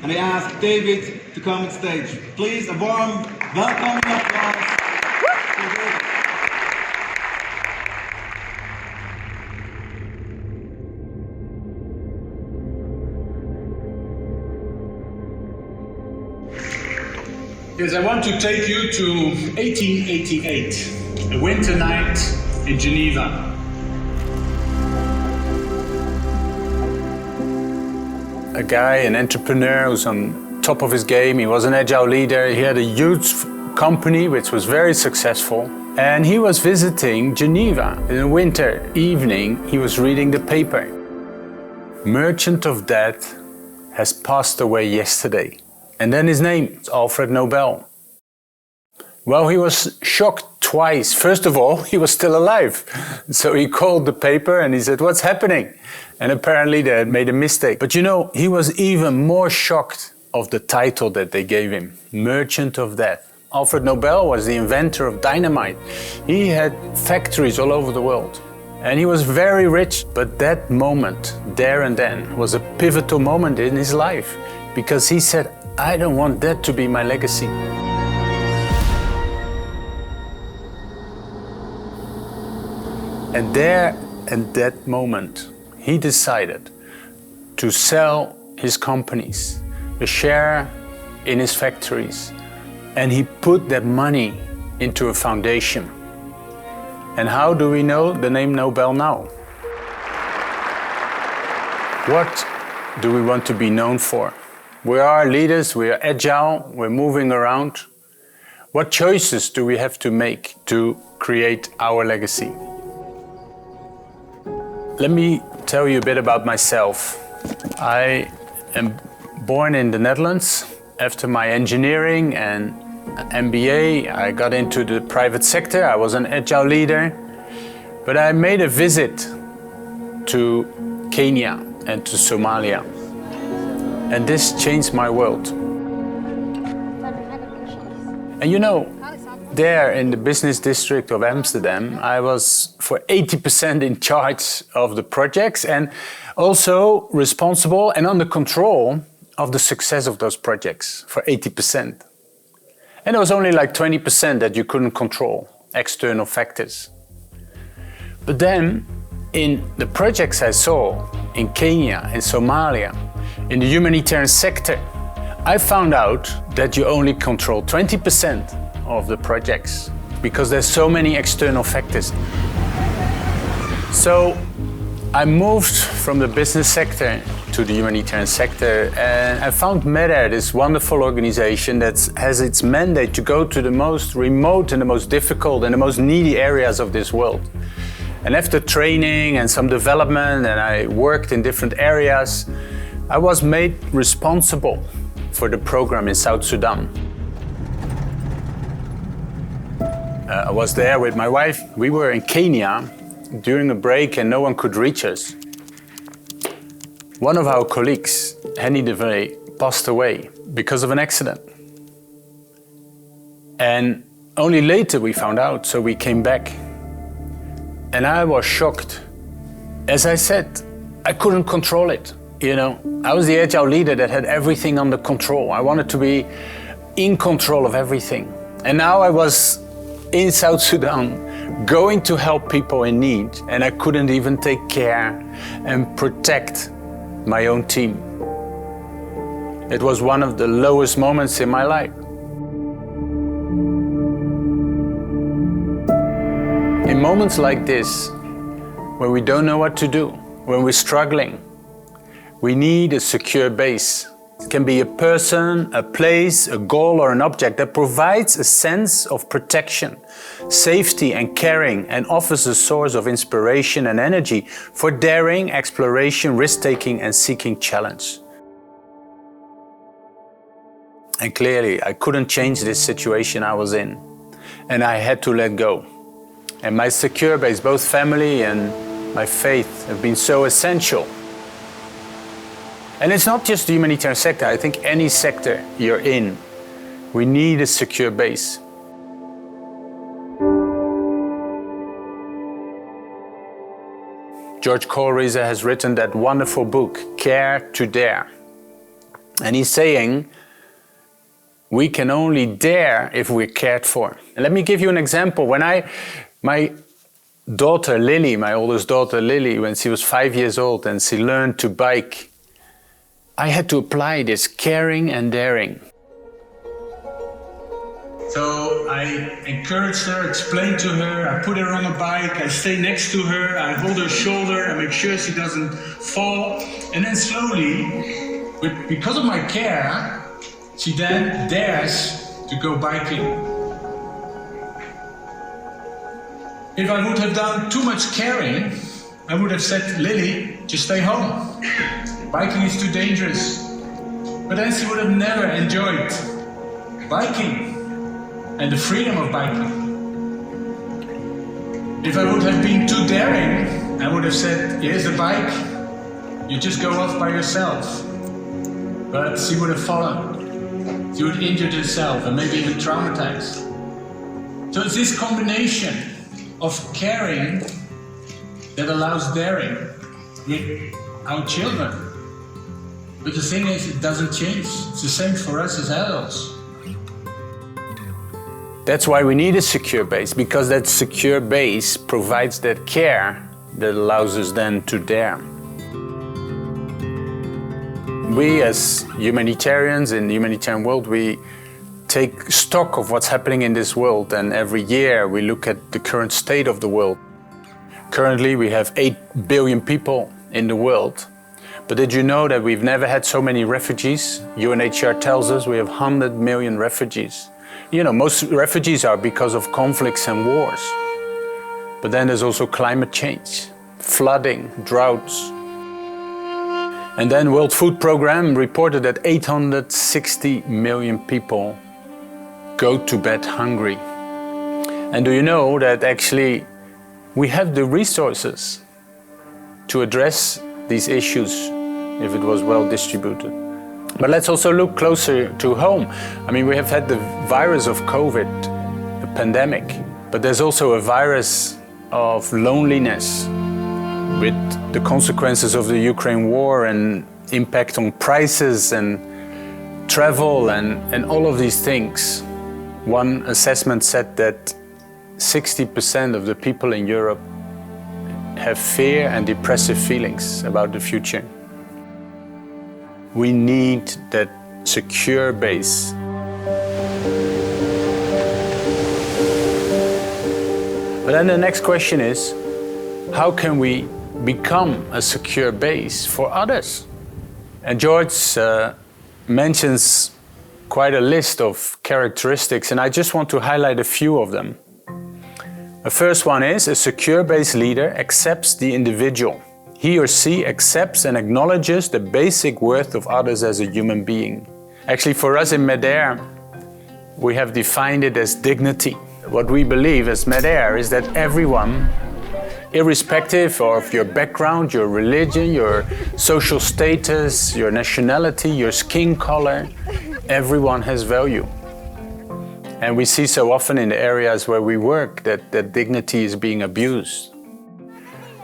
and I ask David to come on stage. Please, a warm welcome and applause for David. Yes, I want to take you to 1888, a winter night in Geneva. A guy, an entrepreneur who's on top of his game. He was an agile leader. He had a huge company which was very successful. And he was visiting Geneva. In a winter evening, he was reading the paper. Merchant of Death has passed away yesterday. And then his name is Alfred Nobel. Well, he was shocked twice. First of all, he was still alive. So he called the paper and he said, "What's happening?" And apparently they had made a mistake. But you know, he was even more shocked of the title that they gave him, Merchant of Death. Alfred Nobel was the inventor of dynamite. He had factories all over the world. And he was very rich. But that moment, there and then, was a pivotal moment in his life. Because he said, "I don't want that to be my legacy." And there, at that moment, he decided to sell his companies, a share in his factories, and he put that money into a foundation. And how do we know the name Nobel now? What do we want to be known for? We are leaders, we are agile, we're moving around. What choices do we have to make to create our legacy? Let me tell you a bit about myself. I am born in the Netherlands. After my engineering and MBA, I got into the private sector. I was an agile leader. But I made a visit to Kenya and to Somalia. And this changed my world. And you know, there in the business district of Amsterdam, I was for 80% in charge of the projects and also responsible and under control of the success of those projects for 80%. And there was only like 20% that you couldn't control, external factors. But then in the projects I saw in Kenya, in Somalia, in the humanitarian sector, I found out that you only control 20% of the projects because there's so many external factors. So I moved from the business sector to the humanitarian sector and I found Medair, this wonderful organization that has its mandate to go to the most remote and the most difficult and the most needy areas of this world. And after training and some development, and I worked in different areas, I was made responsible for the program in South Sudan. I was there with my wife. We were in Kenya during a break and no one could reach us. One of our colleagues, Henny DeVray, passed away because of an accident. And only later we found out, so we came back. And I was shocked. As I said, I couldn't control it. You know, I was the agile leader that had everything under control. I wanted to be in control of everything. And now I was in South Sudan, going to help people in need, and I couldn't even take care and protect my own team. It was one of the lowest moments in my life. In moments like this, when we don't know what to do, when we're struggling, we need a secure base. It can be a person, a place, a goal, or an object that provides a sense of protection, safety and caring, and offers a source of inspiration and energy for daring, exploration, risk-taking, and seeking challenge. And clearly, I couldn't change this situation I was in, and I had to let go. And my secure base, both family and my faith, have been so essential. And it's not just the humanitarian sector. I think any sector you're in, we need a secure base. George Coleridge has written that wonderful book, Care to Dare. And he's saying, we can only dare if we're cared for. And let me give you an example. When my daughter Lily, my oldest daughter Lily, when she was 5 years old and she learned to bike, I had to apply this caring and daring. So I encouraged her, explained to her, I put her on a bike, I stay next to her, I hold her shoulder, I make sure she doesn't fall. And then slowly, because of my care, she then dares to go biking. If I would have done too much caring, I would have said, Lily, just stay home. Biking is too dangerous. But then she would have never enjoyed biking and the freedom of biking. If I would have been too daring, I would have said, here's the bike, you just go off by yourself. But she would have fallen. She would have injured herself and maybe even traumatized. So it's this combination of caring that allows daring with our children. But the thing is, it doesn't change. It's the same for us as adults. That's why we need a secure base, because that secure base provides that care that allows us then to dare. We as humanitarians in the humanitarian world, we take stock of what's happening in this world, and every year we look at the current state of the world. Currently we have 8 billion people in the world. But did you know that we've never had so many refugees? UNHCR tells us we have 100 million refugees. You know, most refugees are because of conflicts and wars. But then there's also climate change, flooding, droughts. And then World Food Programme reported that 860 million people go to bed hungry. And do you know that actually we have the resources to address these issues if it was well distributed? But let's also look closer to home. I mean, we have had the virus of COVID, the pandemic, but there's also a virus of loneliness with the consequences of the Ukraine war and impact on prices and travel and all of these things. One assessment said that 60% of the people in Europe have fear and depressive feelings about the future. We need that secure base. But then the next question is, how can we become a secure base for others? And George mentions quite a list of characteristics, and I just want to highlight a few of them. The first one is, a secure base leader accepts the individual. He or she accepts and acknowledges the basic worth of others as a human being. Actually, for us in Medair, we have defined it as dignity. What we believe as Medair is that everyone, irrespective of your background, your religion, your social status, your nationality, your skin color, everyone has value. And we see so often in the areas where we work that dignity is being abused.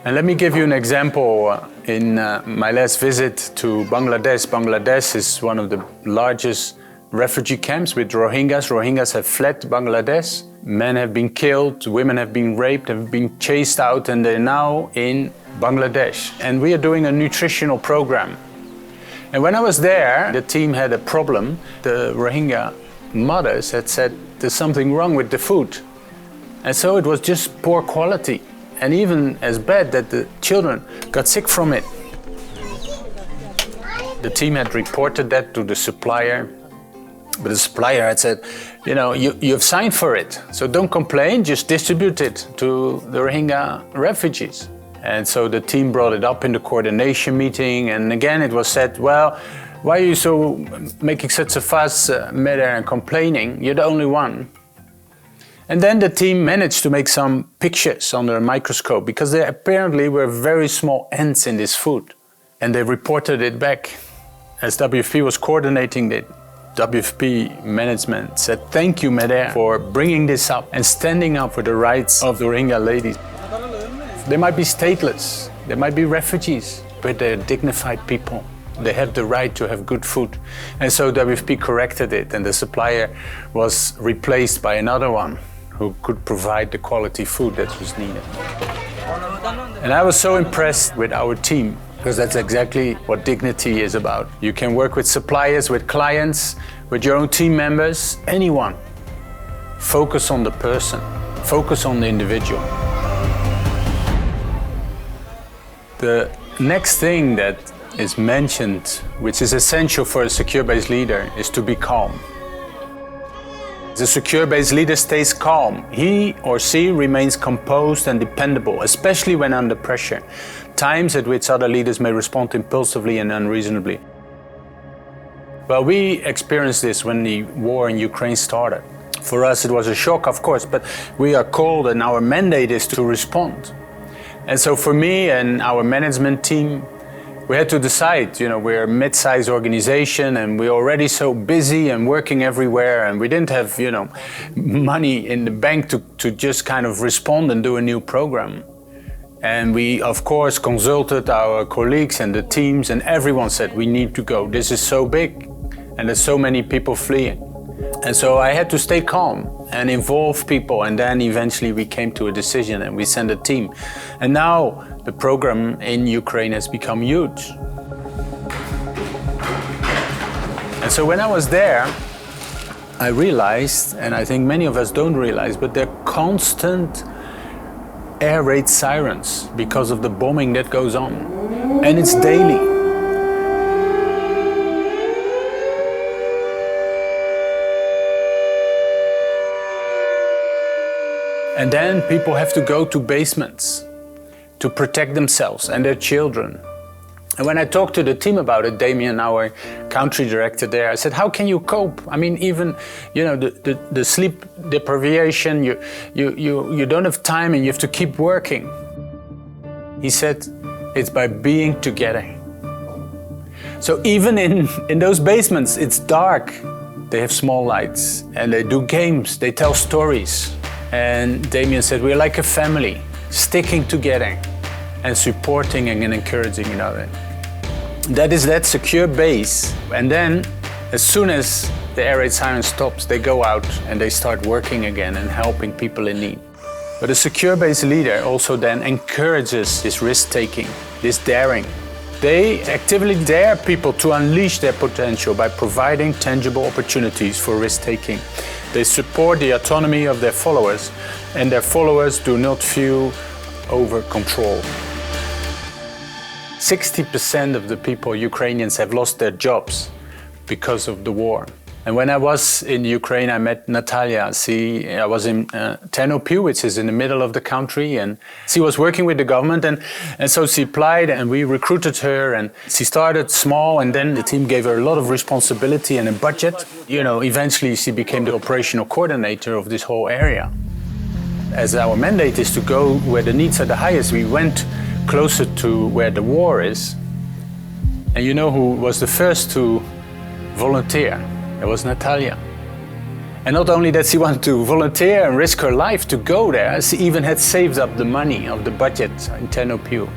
And let me give you an example. In my last visit to Bangladesh, Bangladesh is one of the largest refugee camps with Rohingyas. Rohingyas have fled Bangladesh. Men have been killed, women have been raped, have been chased out, and they're now in Bangladesh. And we are doing a nutritional program. And when I was there, the team had a problem. The Rohingya mothers had said there's something wrong with the food. And so it was just poor quality. And even as bad that the children got sick from it. The team had reported that to the supplier, but the supplier had said, you know, you've signed for it, so don't complain, just distribute it to the Rohingya refugees. And so the team brought it up in the coordination meeting, and again it was said, well, why are you so making such a fuss, Medair, and complaining? You're the only one. And then the team managed to make some pictures under a microscope, because there apparently were very small ants in this food. And they reported it back. As WFP was coordinating it, WFP management said, thank you, Medair, for bringing this up and standing up for the rights of the Rohingya ladies. They might be stateless, they might be refugees, but they're dignified people. they have the right to have good food. And so WFP corrected it, and the supplier was replaced by another one who could provide the quality food that was needed. And I was so impressed with our team, because that's exactly what dignity is about. You can work with suppliers, with clients, with your own team members, anyone. Focus on the person, focus on the individual. The next thing that is mentioned, which is essential for a secure-based leader, is to be calm. The secure-based leader stays calm. He or she remains composed and dependable, especially when under pressure, times at which other leaders may respond impulsively and unreasonably. Well, we experienced this when the war in Ukraine started. For us, it was a shock, of course, but we are called and our mandate is to respond. And so for me and our management team, we had to decide, we're a mid-sized organization and we're already so busy and working everywhere, and we didn't have, money in the bank to just kind of respond and do a new program. And we, of course, consulted our colleagues and the teams, and everyone said, we need to go. This is so big and there's so many people fleeing. And so I had to stay calm and involve people, and then eventually we came to a decision and we sent a team. And now the program in Ukraine has become huge. And so when I was there, I realized, and I think many of us don't realize, but there are constant air raid sirens because of the bombing that goes on. And it's daily. And then people have to go to basements to protect themselves and their children. And when I talked to the team about it, Damien, our country director there, I said, how can you cope? I mean, even, the sleep deprivation, you don't have time and you have to keep working. He said, it's by being together. So even in those basements, it's dark. They have small lights and they do games, they tell stories. And Damien said, we're like a family, sticking together and supporting and encouraging each other. That is that secure base. And then, as soon as the air raid siren stops, they go out and they start working again and helping people in need. But a secure base leader also then encourages this risk-taking, this daring. They actively dare people to unleash their potential by providing tangible opportunities for risk-taking. They support the autonomy of their followers, and their followers do not feel over control. 60% of the people, Ukrainians, have lost their jobs because of the war. And when I was in Ukraine, I met Natalia. I was in Ternopil, which is in the middle of the country, and she was working with the government, and so she applied and we recruited her, and she started small, and then the team gave her a lot of responsibility and a budget. Eventually she became the operational coordinator of this whole area. As our mandate is to go where the needs are the highest, we went closer to where the war is. And you know who was the first to volunteer? It was Natalia. And not only that she wanted to volunteer and risk her life to go there, she even had saved up the money of the budget in Ternopil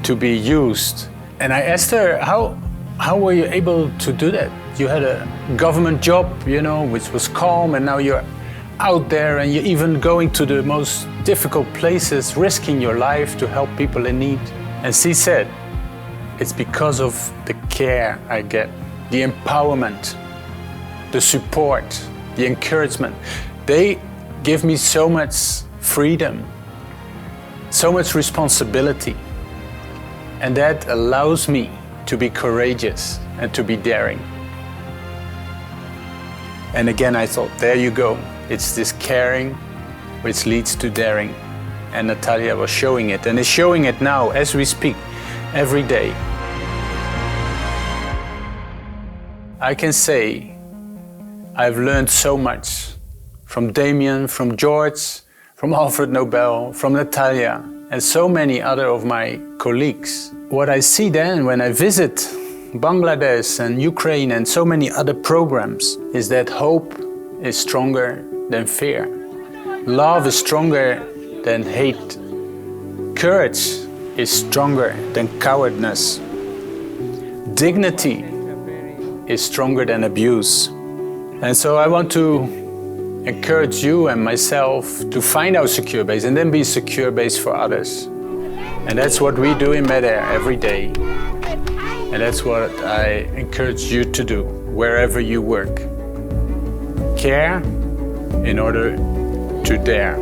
to be used. And I asked her, how were you able to do that? You had a government job, which was calm, and now you're out there and you're even going to the most difficult places, risking your life to help people in need. And she said, it's because of the care I get, the empowerment, the support, the encouragement. They give me so much freedom, so much responsibility, and that allows me to be courageous and to be daring. And again, I thought, there you go. It's this caring which leads to daring. And Natalia was showing it, and is showing it now as we speak, every day. I can say I've learned so much from Damien, from George, from Alfred Nobel, from Natalia, and so many other of my colleagues. What I see then when I visit Bangladesh and Ukraine and so many other programs is that hope is stronger than fear. Love is stronger than hate. dignity is stronger than abuse. And so I want to encourage you and myself to find our secure base and then be secure base for others. And that's what we do in Medair every day. And that's what I encourage you to do wherever you work. Care in order to dare.